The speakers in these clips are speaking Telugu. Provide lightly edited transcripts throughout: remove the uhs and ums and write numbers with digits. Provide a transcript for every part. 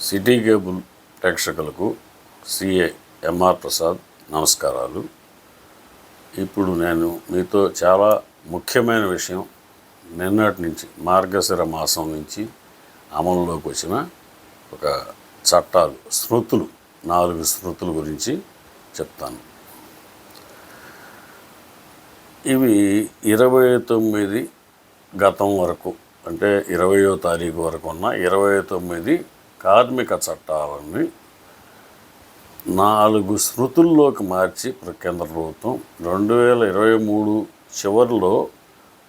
సిటీ కేబుల్ ప్రేక్షకులకు సిఏ ఎంఆర్ ప్రసాద్ నమస్కారాలు. ఇప్పుడు నేను మీతో చాలా ముఖ్యమైన విషయం, నిన్నటి నుంచి మార్గశిర మాసం నుంచి అమలులోకి వచ్చిన ఒక చట్టాలు, స్మృతులు, 4 స్మృతుల గురించి చెప్తాను. ఇవి 29 గతం వరకు, అంటే 20వ తారీఖు వరకు ఉన్న 29 కార్మిక చట్టాలని 4 స్మృతుల్లోకి మార్చి కేంద్ర ప్రభుత్వం 2023 చివరిలో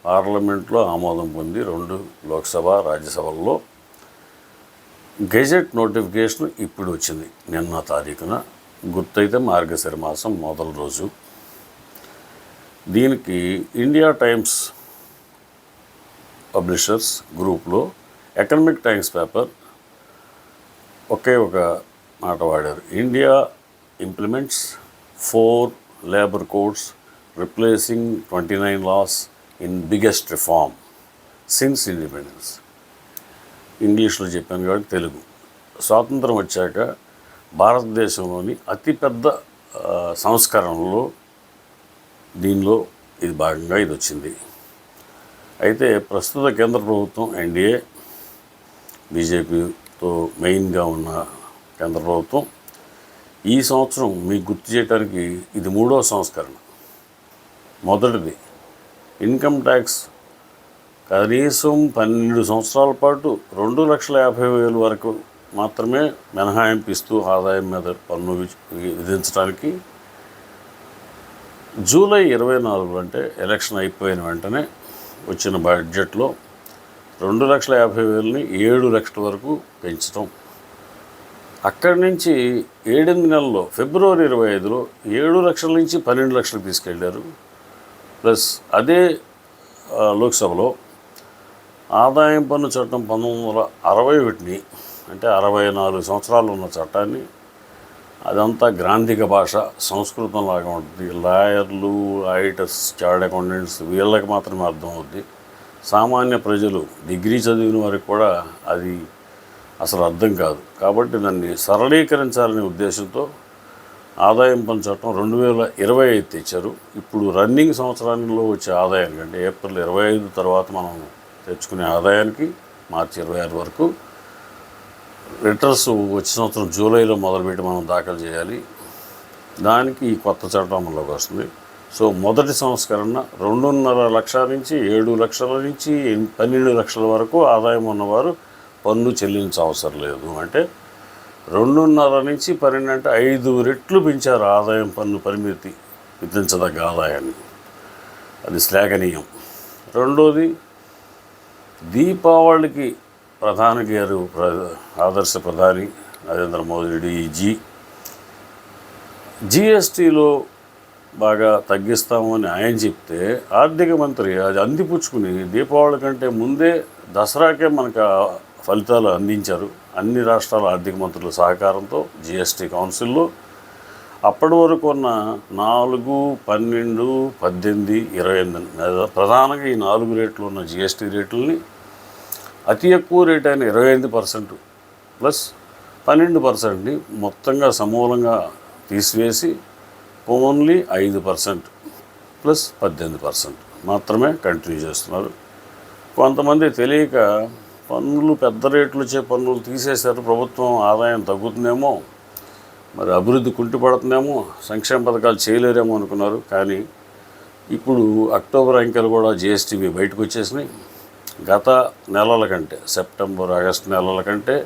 పార్లమెంట్లో ఆమోదం పొంది 2 లోక్సభ రాజ్యసభల్లో గెజెట్ నోటిఫికేషన్ ఇప్పుడు వచ్చింది. నిన్న తారీఖున గుర్తయితే మార్గశిర మాసం మొదటి రోజు. దీనికి ఇండియా టైమ్స్ పబ్లిషర్స్ గ్రూప్లో ఎకనామిక్ టైమ్స్ పేపర్ ఒకే ఒక మాట వాడారు: India implements 4 labour codes replacing 29 laws in biggest reform since independence. ఇంగ్లీష్లో చెప్పాను కాబట్టి తెలుగు. స్వాతంత్రం వచ్చాక భారతదేశంలోని అతిపెద్ద సంస్కరణలో దీనిలో ఇది భాగంగా ఇది వచ్చింది. అయితే ప్రస్తుత కేంద్ర ప్రభుత్వం ఎన్డీఏ, బీజేపీతో మెయిన్గా ఉన్న కేంద్ర ప్రభుత్వం ఈ సంవత్సరం మీకు గుర్తు చేయడానికి ఇది 3వ సంస్కరణ. మొదటిది ఇన్కమ్ ట్యాక్స్ కనీసం 12 సంవత్సరాల పాటు 2,50,000 వరకు మాత్రమే మినహాయింపు ఇస్తూ ఆదాయం మీద పన్ను విధించడానికి జూలై 24 అంటే ఎలక్షన్ అయిపోయిన వెంటనే వచ్చిన బడ్జెట్లో 2,50,000ని 7 లక్షల వరకు పెంచడం. అక్కడి నుంచి 7 నెలల్లో ఫిబ్రవరి 25లో 7 లక్షల నుంచి 12 లక్షలకు తీసుకెళ్లారు. ప్లస్ అదే లోక్సభలో ఆదాయం పన్ను చట్టం 1961ని, అంటే 64 సంవత్సరాలు ఉన్న చట్టాన్ని, అదంతా గ్రాంధిక భాష, సంస్కృతంలాగా ఉంటుంది. లాయర్లు, ఆడిటర్స్, చార్టర్డ్ అకౌంటెంట్స్ వీళ్ళకి మాత్రమే అర్థమవుద్ది. సామాన్య ప్రజలు, డిగ్రీ చదివిన వారికి కూడా అది అసలు అర్థం కాదు. కాబట్టి దాన్ని సరళీకరించాలనే ఉద్దేశంతో ఆదాయం పన్ను చట్టం 2025 తెచ్చారు. ఇప్పుడు రన్నింగ్ సంవత్సరాల్లో వచ్చే ఆదాయం కంటే ఏప్రిల్ 25 తర్వాత మనం తెచ్చుకునే ఆదాయానికి మార్చి 26 వరకు రిటర్న్స్ వచ్చే సంవత్సరం జూలైలో మొదలుపెట్టి మనం దాఖలు చేయాలి. దానికి ఈ కొత్త చట్టం అమల్లోకి వస్తుంది. సో మొదటి సంస్కరణ 2.5 లక్షల నుంచి 7 లక్షల నుంచి 12 లక్షల వరకు ఆదాయం ఉన్నవారు పన్ను చెల్లించవసరం లేదు. అంటే 2.5 నుంచి 12 అంటే 5 రెట్లు పెంచారు ఆదాయం పన్ను పరిమితి, విధించదగ్గ ఆదాయాన్ని. అది శ్లాఘనీయం. రెండోది, దీపావళికి ప్రధాని గారు, ఆదర్శ ప్రధాని నరేంద్ర మోదీ జిఎస్టీలో బాగా తగ్గిస్తామని ఆయన చెప్తే ఆర్థిక మంత్రి అది అందిపుచ్చుకుని దీపావళి కంటే ముందే దసరాకే మనకు ఫలితాలు అందించారు. అన్ని రాష్ట్రాల ఆర్థిక మంత్రుల సహకారంతో జిఎస్టీ కౌన్సిల్లో అప్పటి వరకు ఉన్న 4, 12, 18, 28 ప్రధానంగా ఈ 4 రేట్లు ఉన్న జిఎస్టీ రేట్లని అతి ఎక్కువ రేట్ అయిన 25% ప్లస్ 12%ని మొత్తంగా సమూలంగా తీసివేసి ఓన్లీ 5% ప్లస్ 18% మాత్రమే కంటిన్యూ చేస్తున్నారు. కొంతమంది తెలియక పన్నులు, పెద్ద రేట్లు వచ్చే పన్నులు తీసేశారు, ప్రభుత్వం ఆదాయం తగ్గుతుందేమో, మరి అభివృద్ధి కుంటిపడుతుందేమో, సంక్షేమ పథకాలు చేయలేరేమో అనుకున్నారు. కానీ ఇప్పుడు అక్టోబర్ అంకెలు కూడా జిఎస్టీవి బయటకు వచ్చేసినాయి. గత నెలల కంటే, సెప్టెంబర్, ఆగస్టు నెలల కంటే,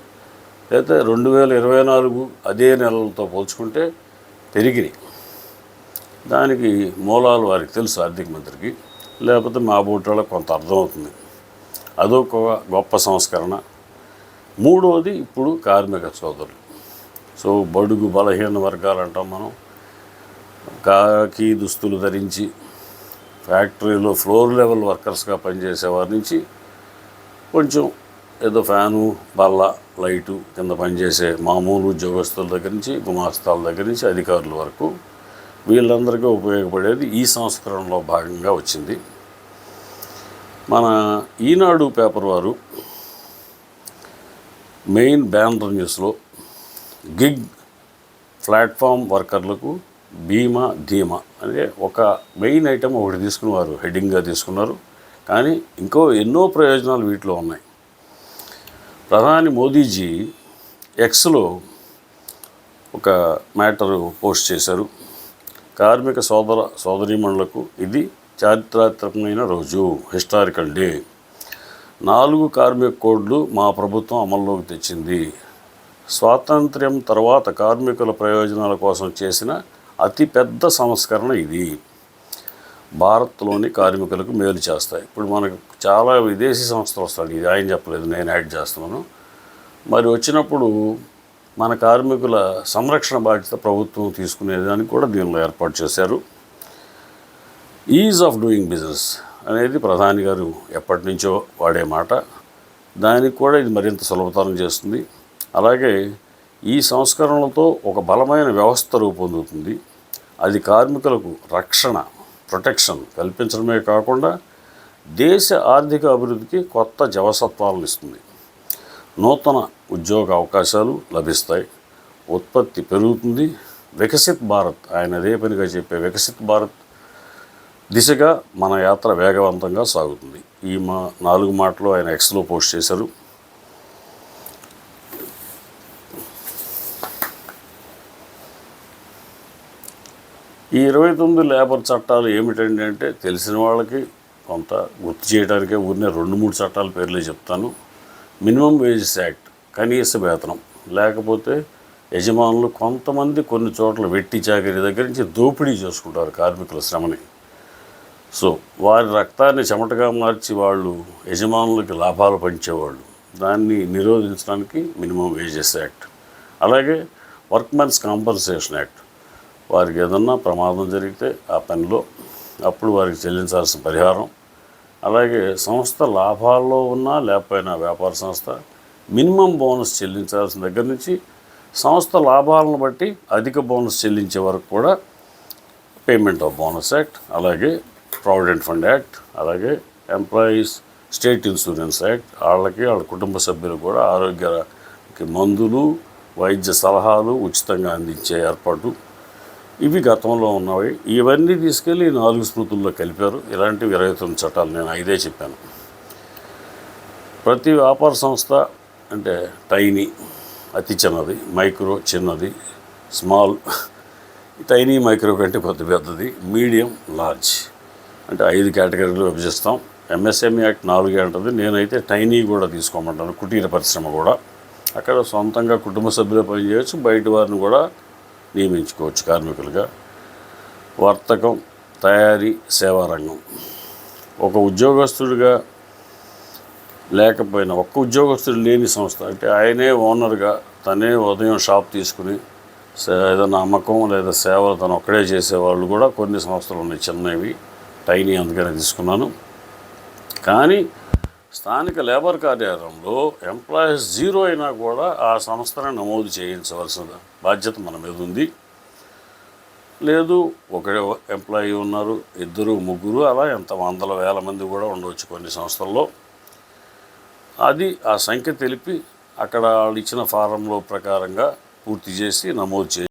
అయితే 2024 అదే నెలలతో పోల్చుకుంటే పెరిగినాయి. దానికి మూలాలు వారికి తెలుసు, ఆర్థిక మంత్రికి. లేకపోతే మా బోటాలకు కొంత అర్థమవుతుంది. అదొక గొప్ప సంస్కరణ. మూడవది, ఇప్పుడు కార్మిక సోదరులు. సో బడుగు బలహీన వర్గాలు అంటాం మనం. కాకి దుస్తులు ధరించి ఫ్యాక్టరీలో ఫ్లోర్ లెవెల్ వర్కర్స్గా పనిచేసే వారి నుంచి కొంచెం ఏదో ఫ్యాను, బల్ల, లైటు కింద పనిచేసే మామూలు ఉద్యోగస్తుల దగ్గర నుంచి, గుమాస్తాల దగ్గర నుంచి అధికారుల వరకు వీళ్ళందరికీ ఉపయోగపడేది ఈ సంస్కరణలో భాగంగా వచ్చింది. మన ఈనాడు పేపర్ వారు మెయిన్ బ్యానర్ న్యూస్లో గిగ్ ప్లాట్ఫామ్ వర్కర్లకు బీమా ధీమా అనే ఒక మెయిన్ ఐటమ్ ఒకటి తీసుకుని వారు హెడ్డింగ్గా తీసుకున్నారు. కానీ ఇంకో ఎన్నో ప్రయోజనాలు వీటిలో ఉన్నాయి. ప్రధాని మోదీజీ ఎక్స్లో ఒక మ్యాటరు పోస్ట్ చేశారు. కార్మిక సోదరీమణులకు ఇది చారిత్రాత్మకమైన రోజు, హిస్టారికల్ డే. 4 కార్మిక కోడ్లు మా ప్రభుత్వం అమల్లోకి తెచ్చింది. స్వాతంత్ర్యం తర్వాత కార్మికుల ప్రయోజనాల కోసం చేసిన అతిపెద్ద సంస్కరణ ఇది. భారత్లోని కార్మికులకు మేలు చేస్తాయి. ఇప్పుడు మనకు చాలా విదేశీ సంస్థలు వస్తాయి, ఇది ఆయన చెప్పలేదు, నేను యాడ్ చేస్తున్నాను. మరి వచ్చినప్పుడు మన కార్మికుల సంరక్షణ బాధ్యత ప్రభుత్వం తీసుకునేదానికి కూడా దీనిలో ఏర్పాటు చేశారు. ఈజ్ ఆఫ్ డూయింగ్ బిజినెస్ అనేది ప్రధాని గారు ఎప్పటి నుంచో వాడే మాట. దానికి కూడా ఇది మరింత సులభతరం చేస్తుంది. అలాగే ఈ సంస్కరణలతో ఒక బలమైన వ్యవస్థ రూపొందుతుంది. అది కార్మికులకు రక్షణ, ప్రొటెక్షన్ కల్పించడమే కాకుండా దేశ ఆర్థిక అభివృద్ధికి కొత్త జవసత్వాలను ఇస్తుంది. నూతన ఉద్యోగ అవకాశాలు లభిస్తాయి, ఉత్పత్తి పెరుగుతుంది. వికసిత్ భారత్, ఆయన అదే పనిగా చెప్పే వికసిత్ భారత్ దిశగా మన యాత్ర వేగవంతంగా సాగుతుంది. ఈ 4 మాటలు ఆయన ఎక్స్లో పోస్ట్ చేశారు. ఈ 29 లేబర్ చట్టాలు ఏమిటండి అంటే, తెలిసిన వాళ్ళకి కొంత గుర్తు చేయడానికే ఊరినే 2-3 చట్టాల పేర్లే చెప్తాను. మినిమం వేజెస్ యాక్ట్, కనీస వేతనం, లేకపోతే యజమానులు కొంతమంది కొన్ని చోట్ల వెట్టి చాకరీ దగ్గర నుంచి దోపిడీ చేసుకుంటారు కార్మికుల శ్రమని. సో వారి రక్తాన్ని చెమటగా మార్చి వాళ్ళు యజమానులకి లాభాలు పంచేవాళ్ళు. దాన్ని నిరోధించడానికి మినిమం వేజెస్ యాక్ట్. అలాగే వర్క్మెన్స్ కాంపన్సేషన్ యాక్ట్, వారికి ఏదన్నా ప్రమాదం జరిగితే ఆ పనిలో అప్పుడు వారికి చెల్లించాల్సిన పరిహారం. అలాగే సంస్థ లాభాల్లో ఉన్నా లేకపోయినా వ్యాపార సంస్థ మినిమం బోనస్ చెల్లించాల్సిన దగ్గర నుంచి సంస్థ లాభాలను బట్టి అధిక బోనస్ చెల్లించే వరకు కూడా పేమెంట్ ఆఫ్ బోనస్ యాక్ట్. అలాగే ప్రావిడెంట్ ఫండ్ యాక్ట్, అలాగే ఎంప్లాయీస్ స్టేట్ ఇన్సూరెన్స్ యాక్ట్, వాళ్ళ కుటుంబ సభ్యులు కూడా ఆరోగ్యకి మందులు, వైద్య సలహాలు ఉచితంగా అందించే ఏర్పాటు. ఇవి గతంలో ఉన్నవి. ఇవన్నీ తీసుకెళ్ళి 4 స్మృతుల్లో కలిపారు. ఇలాంటివి 29 చట్టాలు, నేను 5 చెప్పాను. ప్రతి వ్యాపార సంస్థ అంటే టైనీ అతి చిన్నది, మైక్రో చిన్నది, స్మాల్ టైనీ మైక్రో కంటే కొద్ది పెద్దది, మీడియం లార్జ్ అంటే 5 కేటగిరీలు విభజిస్తాం. ఎంఎస్ఎంఈ యాక్ట్ 4 అంటుంది. నేనైతే టైనీ కూడా తీసుకోమంటాను, కుటీర పరిశ్రమ కూడా. అక్కడ సొంతంగా కుటుంబ సభ్యులు పనిచేయవచ్చు, బయట వారిని కూడా నియమించుకోవచ్చు కార్మికులుగా. వర్తకం, తయారీ, సేవా రంగం. ఒక ఉద్యోగస్తుడిగా లేకపోయినా, ఒక్క ఉద్యోగస్తుడు లేని సంస్థ అంటే ఆయనే ఓనర్గా తనే ఉదయం షాప్ తీసుకుని ఏదైనా అమ్మకం లేదా సేవలు తను ఒక్కడే చేసేవాళ్ళు కూడా కొన్ని సంస్థలు ఉన్నాయి చిన్నవి, టైనీ, అందుకనే తీసుకున్నాను. కానీ స్థానిక లేబర్ కార్యాలయంలో ఎంప్లాయీస్ 0 అయినా కూడా ఆ సంస్థను నమోదు చేయించవలసిన బాధ్యత మన మీద ఉంది. లేదు ఒకడే ఎంప్లాయీ ఉన్నారు, 2, 3, అలా ఎంత వందల వేల మంది కూడా ఉండవచ్చు కొన్ని సంస్థల్లో. అది ఆ సంఖ్య తెలిపి అక్కడ వాళ్ళు ఇచ్చిన ఫారంలో ప్రకారంగా పూర్తి చేసి నమోదు